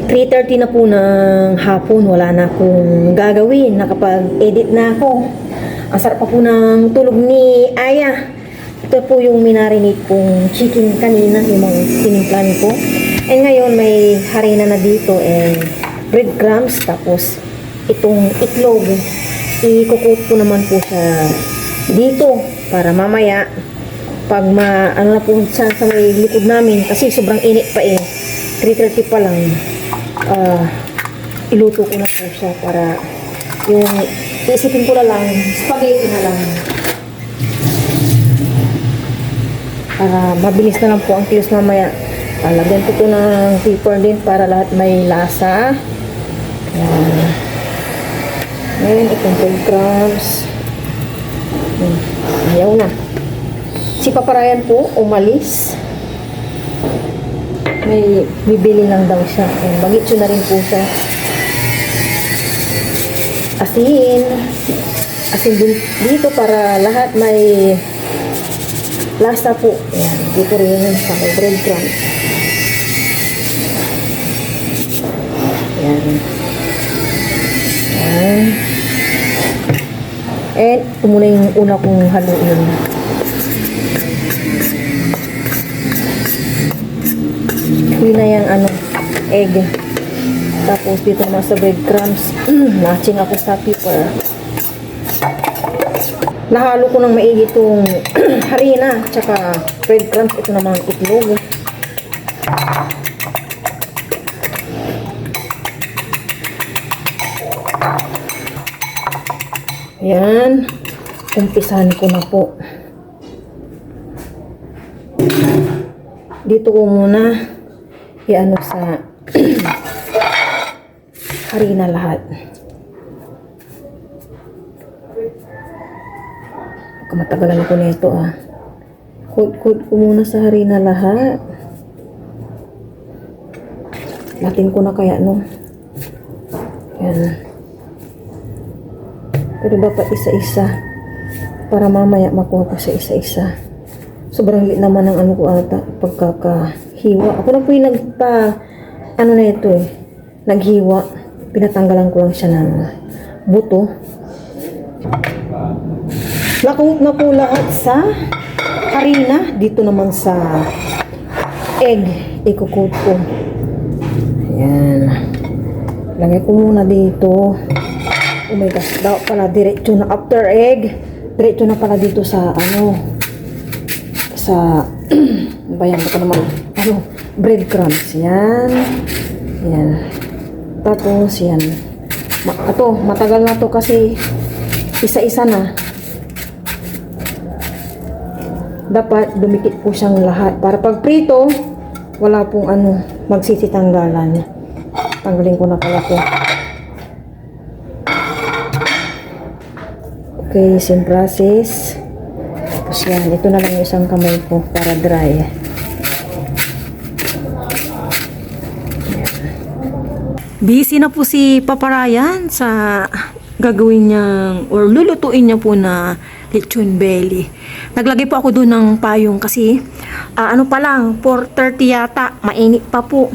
3:30 na po ng hapon, wala na akong gagawin. Nakapag-edit na ako. Ang sarap pa po ng tulog ni Aya. Ito po yung minarinate pong chicken kanina, yung mga tinimplan ko. And ngayon may harina na dito and breadcrumbs. Tapos itong itlog, i-cook ko naman po siya dito para mamaya pag ano na po sa may likod namin kasi sobrang init pa 3:30 pa lang, iluto ko na po siya para yung iisipin ko na lang spaghetti na lang para mabilis na lang po ang kilos mamaya. Lagyan ko ito ng pepper din para lahat may lasa. Ngayon itong breadcrumbs, ayaw na. Si Paparayan po umalis, may bibili lang daw siya. Bagitso na rin po siya. Asin dito para lahat may lasa po. Ayan, dito rin sa breadcrumbs. Ayan. Ayan. And ito muna yung una kong haluin. Huli na yung egg. Tapos dito naman sa breadcrumbs, matching ako sa pepper. Nahalo ko ng maigi itong harina tsaka breadcrumbs. Ito naman itlog. Ayan, umpisahan ko na po. Dito ko muna i-ano sa harina lahat. Matagalan ko na ito Kut ko muna sa harina lahat. Latin ko na kaya Ayan. Pero dapat isa-isa para mamaya makuha ko sa isa-isa. Sobrang lit naman ang ko ata pagkakahiwa. Ako na po yung na ito naghiwa. Pinatanggalan ko lang siya ng buto. Nakuhot na po lahat sa harina. Dito naman sa egg, ikukut ko. Ayan. Lagay ko muna dito. Oh my gosh, daw pala diretso na after egg. Diretso na pala dito sa bayan ko naman. Breadcrumbs. Yan. Yan. Tapos yan. Matagal na to kasi isa-isa na. Dapat dumikit po siyang lahat para pag prito wala pong magsisitanggalan. Tanggalin ko na pala to. Okay, same process. Tapos yan, ito na lang yung isang kamay ko para dry. Busy na po si Paparayan sa gagawin niyang or lulutuin niya po na lechon belly. Naglagay po ako doon ng payong kasi pa lang 4:30 yata, mainit pa po.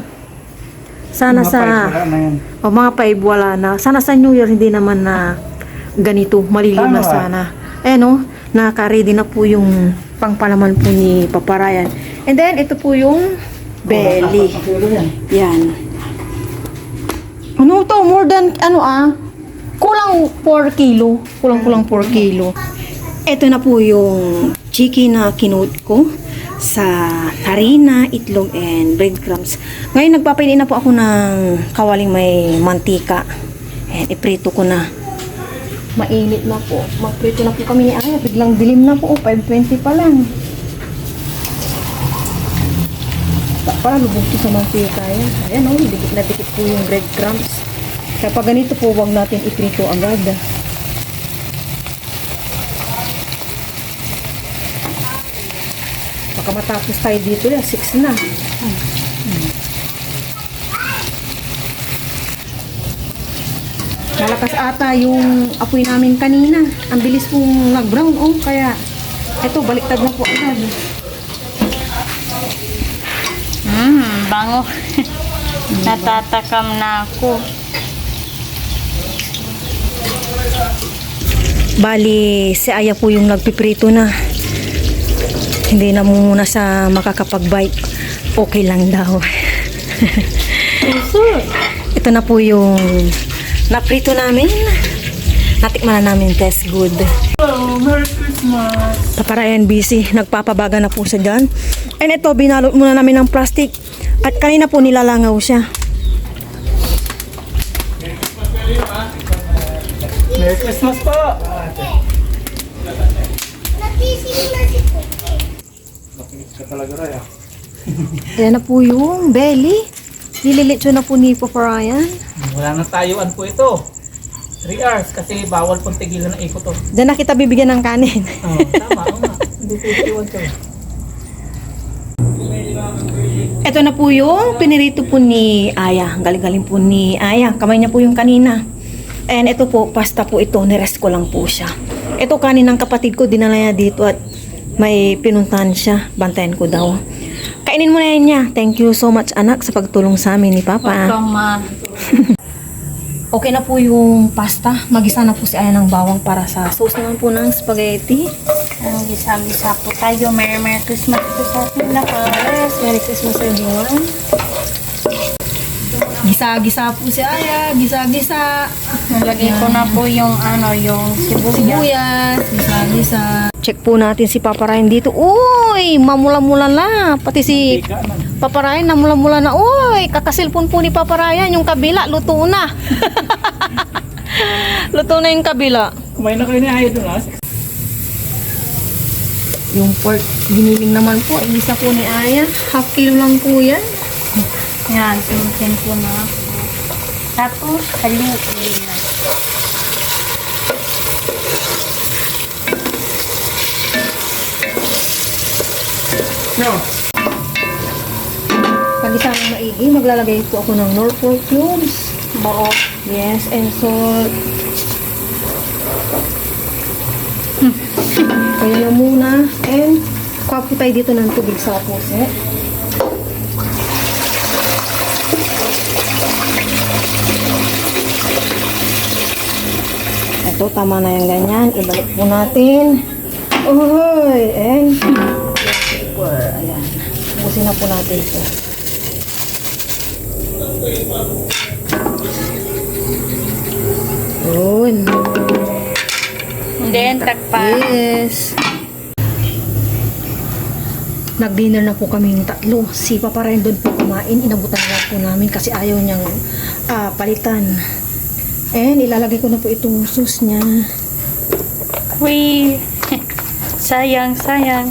Sana mga 5 wala na. Sana sa New Year hindi naman na ganito, malilim na sana. Naka-ready na po yung pangpalaman po ni Paparayan. And then ito po yung belly. Yan. More than kulang 4 kilo. Kulang 4 kilo. Ito na po yung chicken na kinuot ko sa harina, itlog, and breadcrumbs. Ngayon nagpapainit na po ako ng kawaling may mantika. And iprito ko na. Mainit na po. Magprito na po kami ni Aya. Biglang dilim na po. 5:20 pa lang. Para lubog ko sa mantika. Ayan dikit na dikit po yung breadcrumbs. Kaya pag ganito po, huwag natin iprito agad. Baka matapos tayo dito 6 na. Malakas ata yung apoy namin kanina. Ang bilis pong nag-brown kaya eto baliktad na po agad. Bango. Natatakam na ako. Bali, si Aya po yung nagpiprito na. Hindi na muna siya makakapag-bite. Okay lang daw. Ito na po yung naprito namin. Natikman na namin, test good. Oh, Merry Christmas! Paparayan busy, nagpapabaga na po siya dyan. And ito, binalot muna namin ng plastic. At kanina po nilalangaw siya. Merry Christmas po! Napilit ka talaga, Raya. Ayan na po yung belly. Nililitsyo na po ni Papa Ryan. Wala nang tayuan po ito. 3 hours kasi bawal pong tigilan ng ikot to. Diyan na kita bibigyan ng kanin. Oh, tama, oo nga. Hindi po iwan ko. Ito na po yung pinirito po ni Aya. Galing-galing po ni Aya. Kamay niya po yung kanina. And ito po, pasta po ito. Nirest ko lang po siya. Ito kanin ng kapatid ko. Dinala niya dito at may pinuntahan siya. Bantayan ko daw. Kainin mo na yan niya. Thank you so much anak sa pagtulong sa amin ni Papa. Welcome, ma. Okay na po yung pasta. Magisa na po si Aya ng bawang para sa sauce naman po ng spaghetti. Ang gisa-gisa po tayo. Merry Christmas po sa ating lahat. Yes, Merry Christmas everyone. Gisa-gisa po si Aya. Gisa-gisa. Nalagay ko na po yung yung sibuyas. Sibuyas. Gisa-gisa. Check po natin si Papa Ryan dito. Uy, mamula-mula na. Pati si Papa Ryan namula-mula na. Uy, kakasilpon po ni Papa Ryan. Yung kabila, luto na. Luto na yung kabila. Kumain na kayo ni Aya doon, ha? Yung pork, giniling naman po. Isa po ni Aya. Half kilo lang po yan. Yan, sinutin ko na ako. Tapos, haluin na. No. Pag isa ng maigi, maglalagay po ako ng Norfolk cubes. Buo. Yes, and salt. Kaya na muna. And, kuha po tayo dito ng tubig sa puset. Ito, tama na yung ganyan. Ibalik po natin. Uy! And, paper. Ayan. Busin na po natin ito. Yun. And then, takpan. Yes. Nag-dinner na po kaming tatlo. Si Papa Ryan doon po kumain. Inabutan na po namin kasi ayaw niyang palitan. And ilalagay ko na po itong sauce niya. Uy! Sayang, sayang.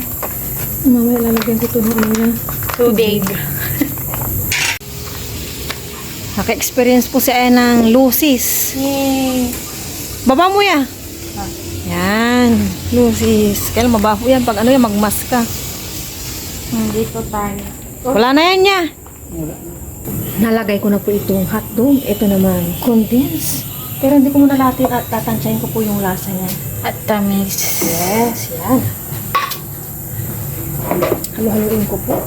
Mamaya ilalagay ko ito ng ano. Tubig. Naka-experience po si Aya ng lusis. Yay! Baba mo ya. Yan. Lusis. Kaya mabaho yan. Pag ano yan, magmas ka. Dito tayo. Wala na yan niya. Nalagay ko na po itong hotdog. Ito naman, condensed. Pero hindi ko muna natin at tatansyahin ko po yung lasa niya. At tamis. Yes, yan. Halo-haloin ko po.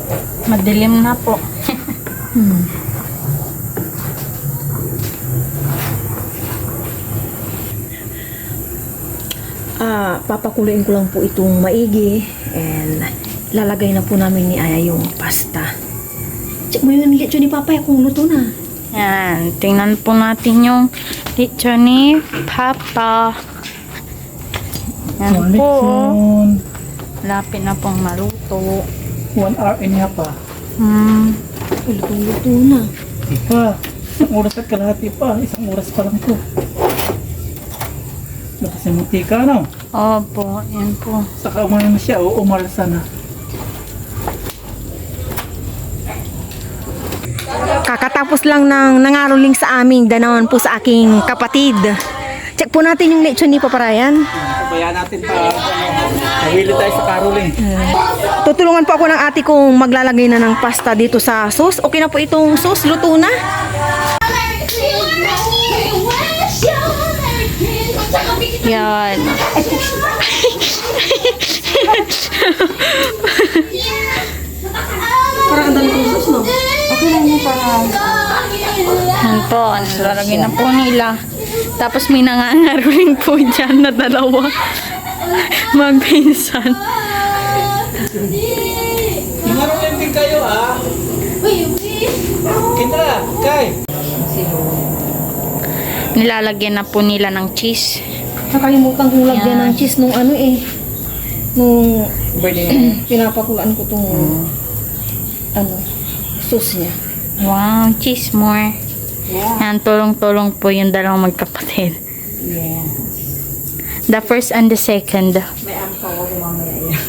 Madilim na po. Papakuluin ko lang po itong maigi. And lalagay na po namin ni Aya yung pasta. Check mo yung lechon ni Papa kung luto na. Yan. Tingnan po natin yung lechon ni Papa. Yan po. Lechon. Lapit na pong maluto. 1 hour and a half pa. Luto na. Di pa. 1 oras at kalahati pa. 1 oras pa lang to. Tapos yung mantika, no? Opo. Yan po. Saka umano na siya, o umalsa na. Kakatapos lang ng nangaroling sa aming danawan po sa aking kapatid. Check po natin yung lechon ni Papa Ryan. Sabayan natin pa. Nahili tayo sa caroling. Tutulungan po ako ng ate kong maglalagay na ng pasta dito sa sauce. Okay na po itong sauce. Luto na. Yan. Parang ang dami kong sauce, no? Okay lang yun para po, lalagyan na po nila. Tapos may nangangaroling po dyan na dalawa. Magpinsan. Nangaroling din kayo ah. Kendra, Kay. Nilalagyan na po nila ng cheese. Nakalimutan kong lagyan ng cheese nung ano eh. Nung pinapakulaan ko tong sauce niya. Wow, cheese more. Yan, tulong-tulong po yung dalawang magkapatid. Yeah. The first and the second. May ampaw ako mamaya yan.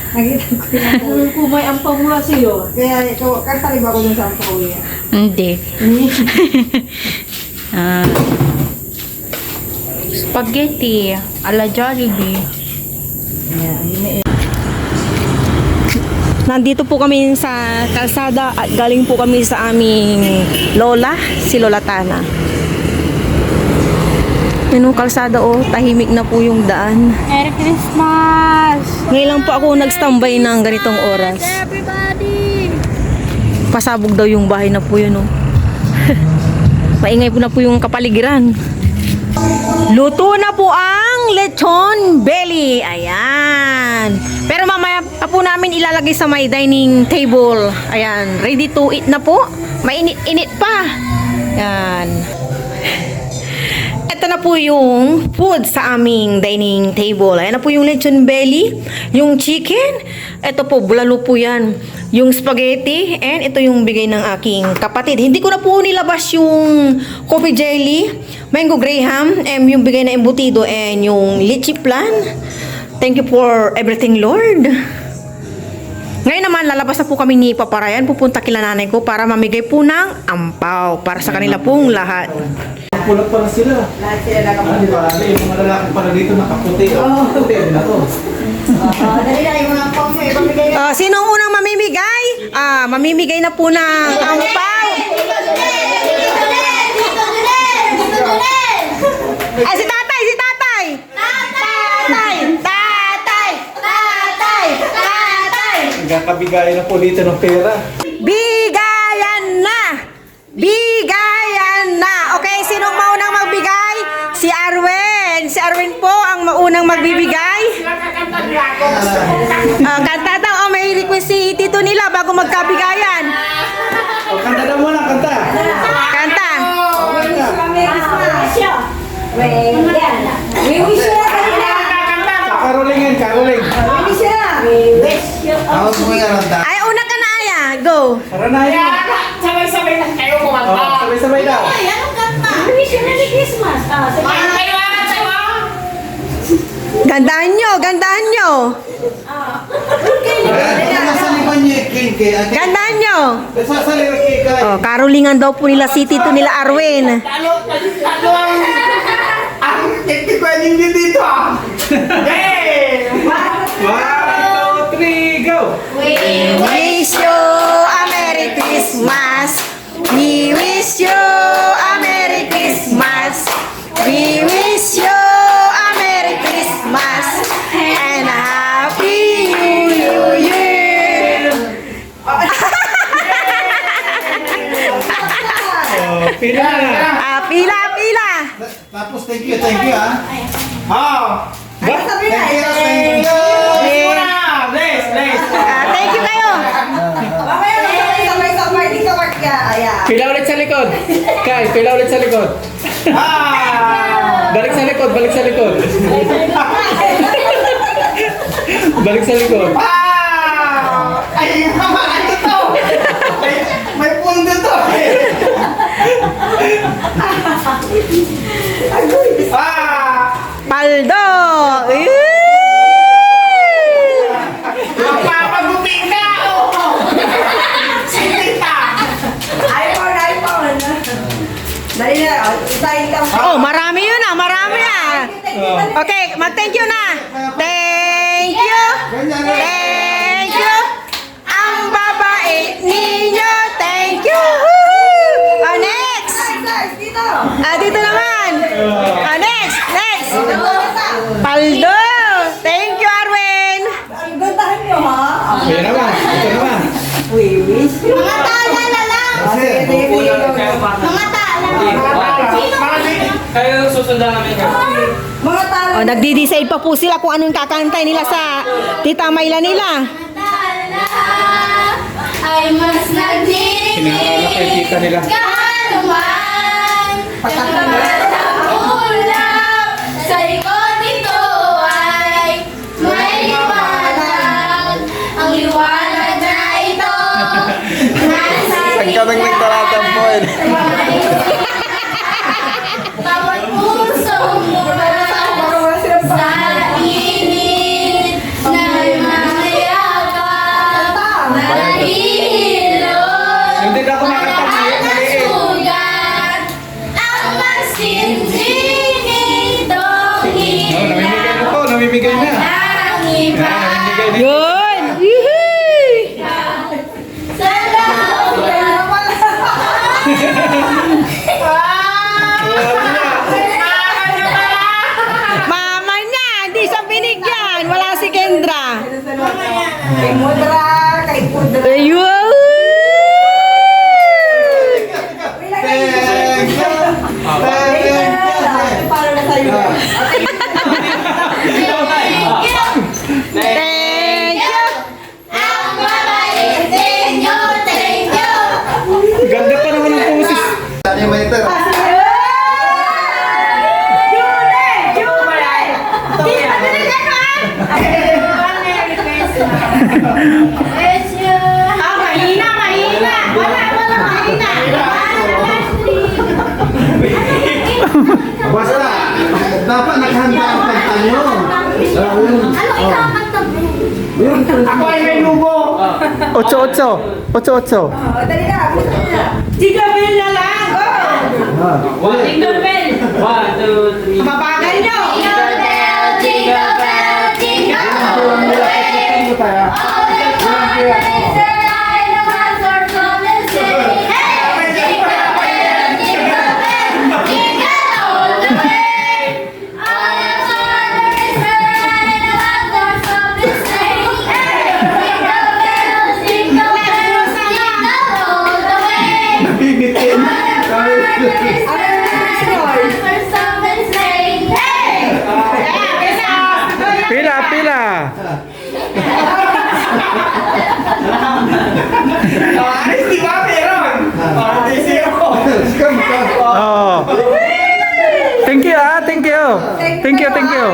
Nakita ko yan. Kung may ampaw mula sa'yo. Kaya ikaw, kasali ba ako dun sa ampaw niya? Hindi. Spaghetti ala Jollibee. Nandito po kami sa kalsada at galing po kami sa aming lola, si Lola Tana. Yan yung kalsada tahimik na po yung daan. Merry Christmas! Ngayon lang po ako nag-standby ng ganitong oras. Everybody! Pasabog daw yung bahay na po yun Maingay po na po yung kapaligiran. Luto na po ang lechon belly. Ayan. Pero mamaya pa po namin ilalagay sa may dining table. Ayan. Ready to eat na po. Mainit-init pa. Ayan. Ito na po yung food sa aming dining table. Ayan na po yung lechon belly, yung chicken. Ito po, bulalo po yan. Yung spaghetti, and ito yung bigay ng aking kapatid. Hindi ko na po nilabas yung coffee jelly, mango graham, and yung bigay na embutido, and yung lychee plan. Thank you for everything, Lord. Ngayon naman, lalabas na po kami ni Papa Ryan. Pupunta kila nanay ko para mamigay po ng ampaw para sa kanila pong lahat. Pulot pala sila. Lahat sila nakapunta. Di ba? Yung mga lalaki pala dito nakaputi. Puti din ako. Dali na yung mga ampaw nyo. Sinong unang mamimigay? Mamimigay na po ng ampaw. Si tatay, si tatay. Tatay, tatay, tatay, tatay. Nagkakabigayan na po dito ng pera. Bigayan na! Bigayan na! Okay, sinong maunang magbigay? Si Arwen. Si Arwen po ang maunang magbibigay. Kanta daw. May request si Tito nila bago magkabigayan. Kanta na muna, kanta. Kanta. Karolingin, karoling. Ay, una ka na, Aya. Go. Tara na yan. Sabay-sabay lang kayo kumanta. Sabay-sabay daw. Gandahan nyo, gandahan nyo. Gandahan nyo. Karolingan daw po nila si Tito nila Arwen. Lalo ang tiktikwan ninyo dito ah. Hey! 1, 2, 3, go! We wish you a Merry Christmas. We wish you a Merry Christmas. We wish you a Merry Christmas and a Happy New Year. Pila na. Pila, pila. Tapos thank you ah. Oh! Thank you. Bless! Thank you kayo. Pila ulit sa likod. Kay, pila ulit sa likod. Ah! Balik sa likod, balik sa likod. Balik sa likod. Ah! Ay, mama, ano to? May pundo to. Ah! Paldo. Magpapagupin ka! Oh! Sinita! Oh, marami yun marami Okay, mag-thank you na. Thank you. Thank you. Ang babait ninyo. Thank you. Next. Dito naman. Next. Paldo. Thank you, Arwen. Pila naman, ito naman. Mga tala na lang. Kaya susundan namin ka. Mga talo. Oh, nagdi-decide pa po sila kung anong kakantay nila sa Tita Mayla nila. Ay mas Sinangalala ko yung tita nila. Kanuman ulap sa likod nito ay may liwanag. Ang liwanag na ito nasa Kaming nagtaratampoy. bawat pusong bukas sa init na mayakap mahilo. Hindi na ako makatang maliit. Sugat ang magsinsin itong Namimigay na po, namimigay na. iba Namimigay na. Yun! Yehey! sa Mama niya, hindi siya binigyan. Wala si Kendra. Kay Mudra, kay Mudra. Ayun! Thank you. Para na sa'yo. Thank you! ang mabait ninyo, thank you. Ganda pa naman ng poses. Saan yung waiter? Wish you mahina. Basta, dapat naghanda ang pagtanong. Ano ikakanta mo? Ako ay may lubo. 8-8. 8-8. Dali na, Jingle bell na lang. Go. Jingle bell. 1, 2, 3. Mabagal nyo. Jingle bell, jingle bell, jingle all the way. All the places I know has are come and say, hey, jingle bell, jingle bell, jingle all the way. All the places I know has are come and say, hey, jingle bell, jingle bell, jingle all the way. Bibitin. Pila. Ay, di ba meron? Hindi zero. Oh. Thank you Thank you. Thank you.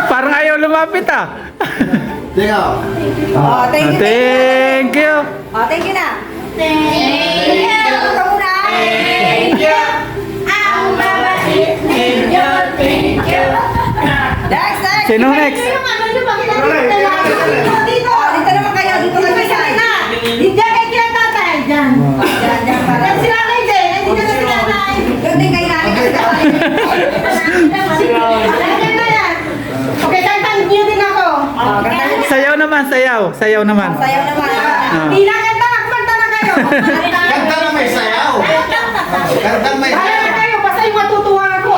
Parang ayaw lumapit Teka. Oh, thank you. Thank you. Oh, thank you na. Thank you. Ikaw muna. Thank you. Ang mabait ninyo, thank you. Next. Sino next? Yung ano nyo, bakit natin dito? Dito. Dito naman kayo. Dito kayo sa akin. Diyan kay kila tatay, dyan. Diyan para. Yan sila kay Jay, nandito na si tatay. Doon din kayo natin kasi tatay. Alam na yan. Okay, kantan niyo din ako. Oh, ganda yun. Sayaw naman. Sayaw naman. Hindi na kanta, kumanta na kayo. Ganda na may sayaw. Ganda may Bahala na sayaw. kayo, basta yung matutuwa ako.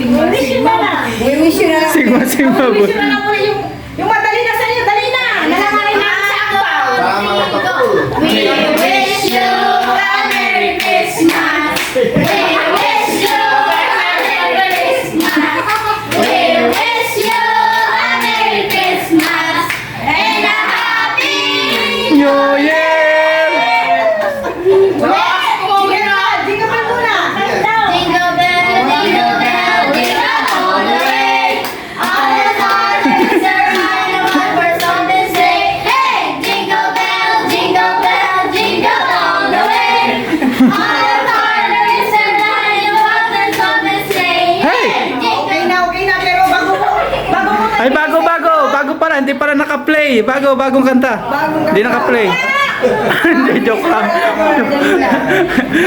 Wish you na lang. We wish you na lang. Sigma. Wish you na lang po yung madali na sa inyo, dali na. Nalangarin na sa akbaw. Tama ka pa po. We wish you a Merry Christmas. We wish you a Merry Christmas. We wish you a Merry Christmas and a Happy New Year. Jingle bell muna. Jingle bell, jingle bell, jingle all the way. All the farmers are riding on one-horse open sleigh. Hey, jingle bell, jingle all the way. All the farmers are riding on one-horse open sleigh. Hey! Okay na, pero bago mo Ay, bago pala, hindi pala naka-play. Bagong kanta. Hindi naka-play. Hindi, joke lang.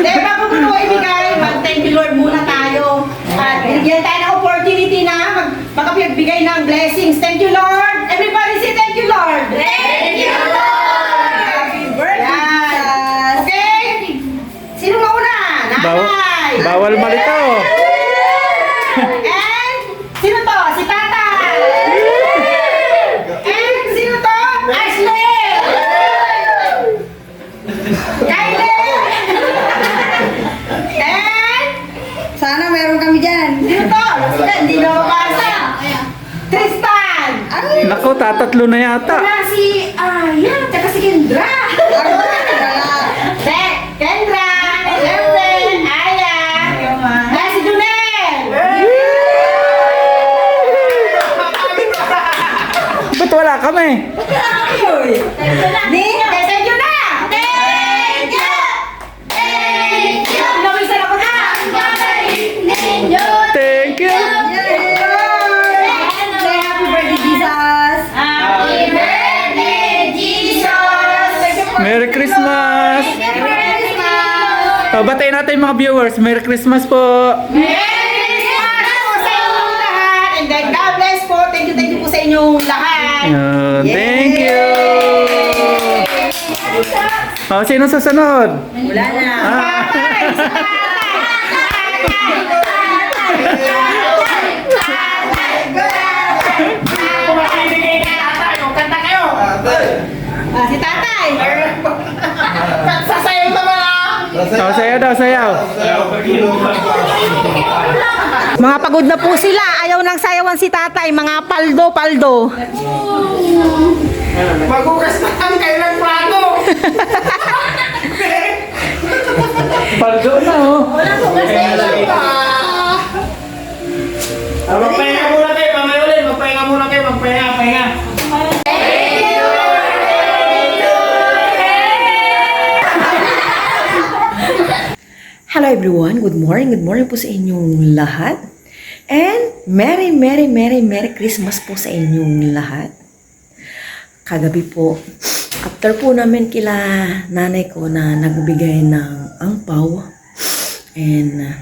Bago mo ito ibigay, mag-thank you Lord muna tayo. At bigyan tayo ng opportunity na makapagbigay ng blessings. Thank you Lord. Everybody say thank you Lord. Thank you Lord. Happy birthday. Okay? Sino mauna? Nanay. Bawal malito. And sino to? Si Tatay. And sino to? Ashley. Kala ko, tatatlo na yata. Wala si Aya, tsaka si Kendra. Kendra, Lerden, Aya. Wala si Junel. Ba't wala kami? Ni, thank you na. Thank you. Thank you. Pinawisan ako na. Ang galing ninyo. Thank you. Say happy birthday, Jesus. Happy birthday, Jesus. Merry Christmas. Merry Christmas. Batiin natin yung mga viewers. Merry Christmas po. Merry Christmas po sa inyong lahat. And then God bless po. Thank you po sa inyong lahat. Thank you. Sino susunod? Wala na. Si tatay. Sasayaw naman Sayaw daw, sayaw. Mga pagod na po sila. Ayaw nang sayawan si tatay. Mga paldo. Magugas na kami kayo ng plato. Paldo na, oh. Magpahinga muna kayo, mamaya ulit. Magpahinga muna kayo, magpahinga. Hello everyone, good morning po sa inyong lahat. And Merry Christmas po sa inyong lahat. Kagabi po, after po namin kila nanay ko na nagbibigay ng angpaw. And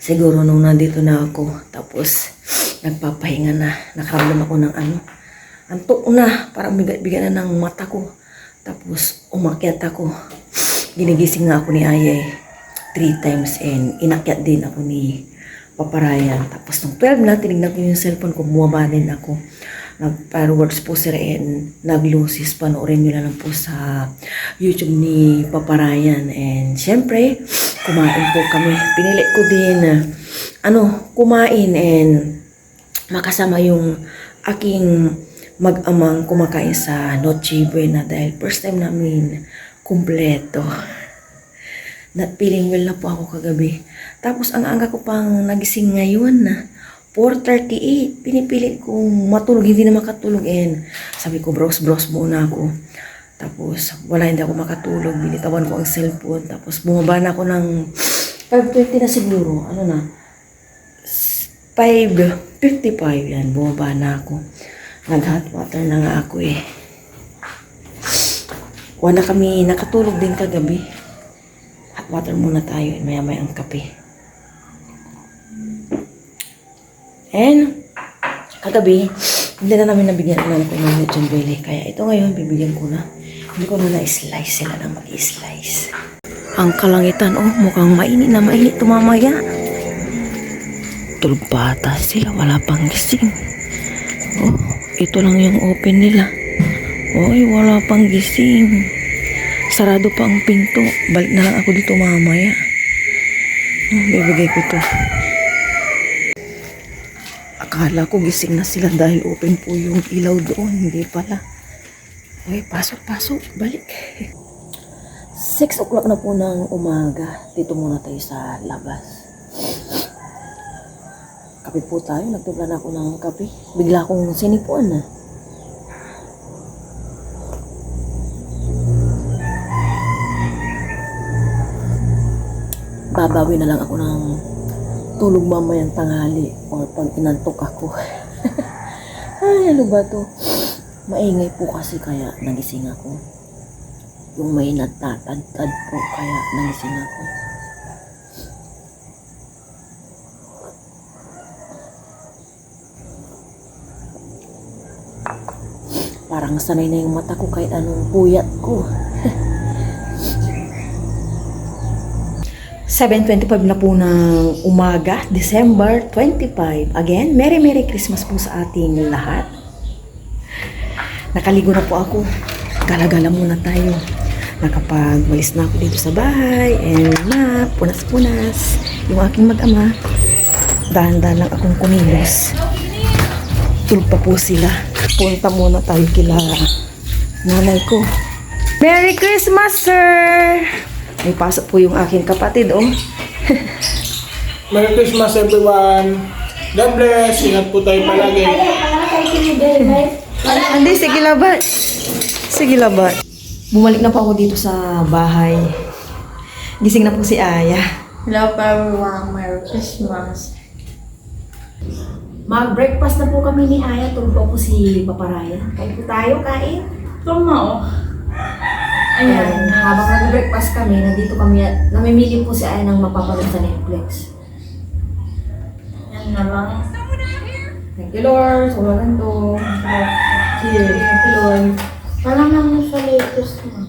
siguro nung nandito na ako, tapos nagpapahinga na, nakaramdam ako ng antok na, parang bigay na ng mata ko. Tapos umakyat ako, ginigising na ako ni Ayay 3 times and inakyat din ako ni Papa Ryan. Tapos nung 12 na, tinignan ko yung cellphone ko, bumaba din ako. Nag-fireworks po sila and nag-loses. Panoorin nyo na lang po sa YouTube ni Papa Ryan. And syempre, kumain po kami. Pinili ko din kumain and makasama yung aking mag-amang kumakain sa Noche Buena dahil first time namin kumpleto. Feeling well na po ako kagabi. Tapos ang aga ko pang nagising ngayon na 4:38. Pinipilit kong matulog, hindi na makatulog. And sabi ko, browse muna ako. Tapos wala, hindi ako makatulog. Binitawan ko ang cellphone. Tapos bumaba na ako ng 5:20 na siguro. 5:55 yan. Bumaba na ako. Nag-hot water na nga ako eh. Wala kami nakatulog din kagabi. Hot water muna tayo, maya-maya ang kape. And kagabi, hindi na namin nabigyan ng lechon belly. Kaya ito ngayon, bibigyan ko na. Hindi ko na na-slice sila na mag-slice. Ang kalangitan, mukhang mainit tumamaya. Tulog bata sila, wala pang gising. Ito lang yung open nila. Wala pang gising. Sarado pa ang pinto. Balik na lang ako dito mamaya. Bibigay ko to. Akala ko gising na sila dahil open po yung ilaw doon. Hindi pala. Pasok. Balik. 6 o'clock na po ng umaga. Dito muna tayo sa labas. Kape po tayo. Nagtimpla na ako ng kape. Bigla akong sinipuan na. Babawi na lang ako ng tulog mamayang tanghali or pag inantok ako. Ay, ano ba to? Maingay po kasi kaya nagising ako. Yung may natatad-tad po kaya nagising ako. Parang sanay na yung mata ko kahit anong puyat ko. 7:25 na po ng umaga, December 25. Again, Merry Christmas po sa ating lahat. Nakaligo na po ako. Gala-gala muna tayo. Nakapagwalis na ako dito sa bahay. And punas-punas. Yung aking mag-ama. Dahan-dahan lang akong kumilos. Tulog pa po sila. punta muna tayo kila nanay ko. Merry Christmas, sir! May pasok po yung aking kapatid, oh. Merry Christmas everyone. God bless. Ingat po tayo palagi. Hindi, sige labat. Sige labat. Bumalik na po ako dito sa bahay. Gising na po si Aya. Hello everyone, Merry Christmas. Mag-breakfast na po kami ni Aya. Tulog po si Paparaya. Kain po tayo, kain. Tama oh. Ayan, habang nag-breakfast kami, nandito kami at namimili po si Aya ng mapapanood sa Netflix. Yan na lang. Thank you, Lord. Sa walang to. Cheers. Thank you, Lord. Parang naman sa latest mo.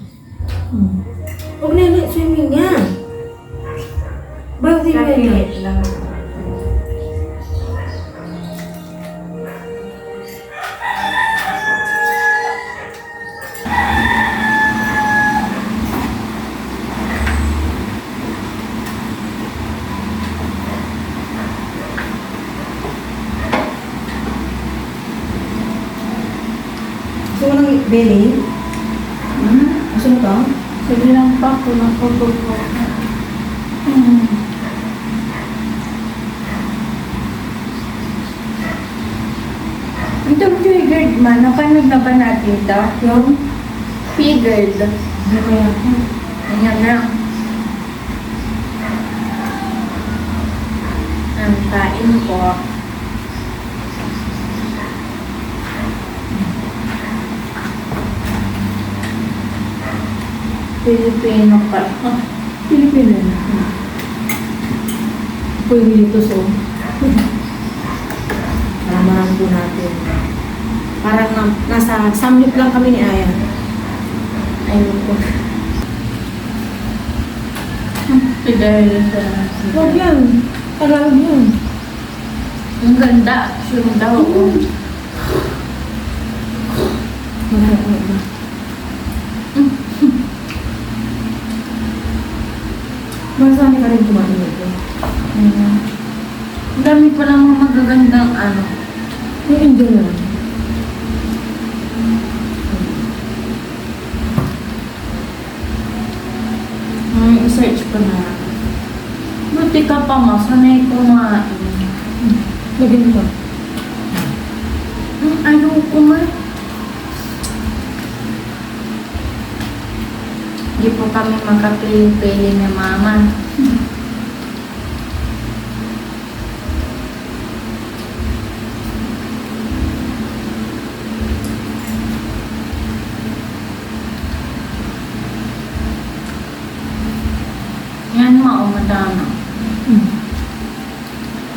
Huwag na yung swimming niya. Bakit yung Kapit lang. Gusto mo ng belly? Gusto mo to? Sige lang pa ako ng photo ko. Itong figured man, napanood na ba natin ito? Yung? Figured. Ano kaya? Ayan na. Ang kain po. Pilipino pa. Pilipino na. Pwede dito so. Maramahan po natin. Parang nasa samlip lang kami ni Aya. Ayun po. Dahil sa... Huwag yan. Tagalog yan. Ang ganda. Sure daw. Marasami ka rin kumain ito. Ayan. Ang dami pa lang mga magagandang ano. Yung enjoy na lang. May search ko na. Buti ka pa ma. Sanay kumain. Lagyan mo. Ayoko ma. Hindi po kami magkapili-pili ni mama. Yan ma, madama.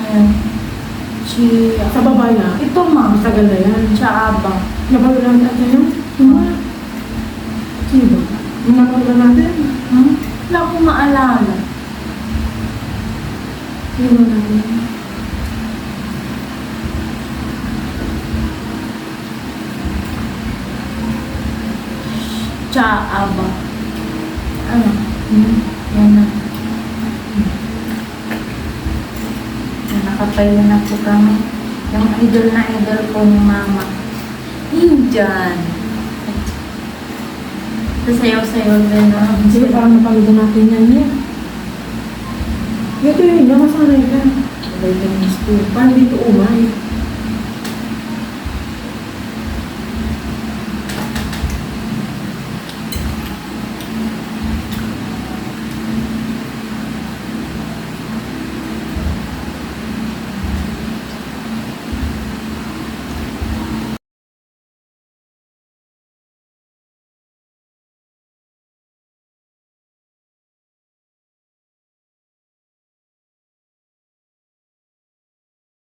Ayan. Si... Sa baba na. Ito ma. Matagal na yan. Sa aba. Napagod lang natin yan? Sino ba? Napagod lang natin? Hmm? Wala akong maalala. Sino ba natin? Sa aba. Ano? Yan na. Nakapayo na po kami. Yung idol na idol ko ni mama. Indian. Sasayaw-sayaw din na. Sige, parang napagod natin yan yan. Ito yun, nakasanay ka. Sabay ka ng school. Paano dito umay?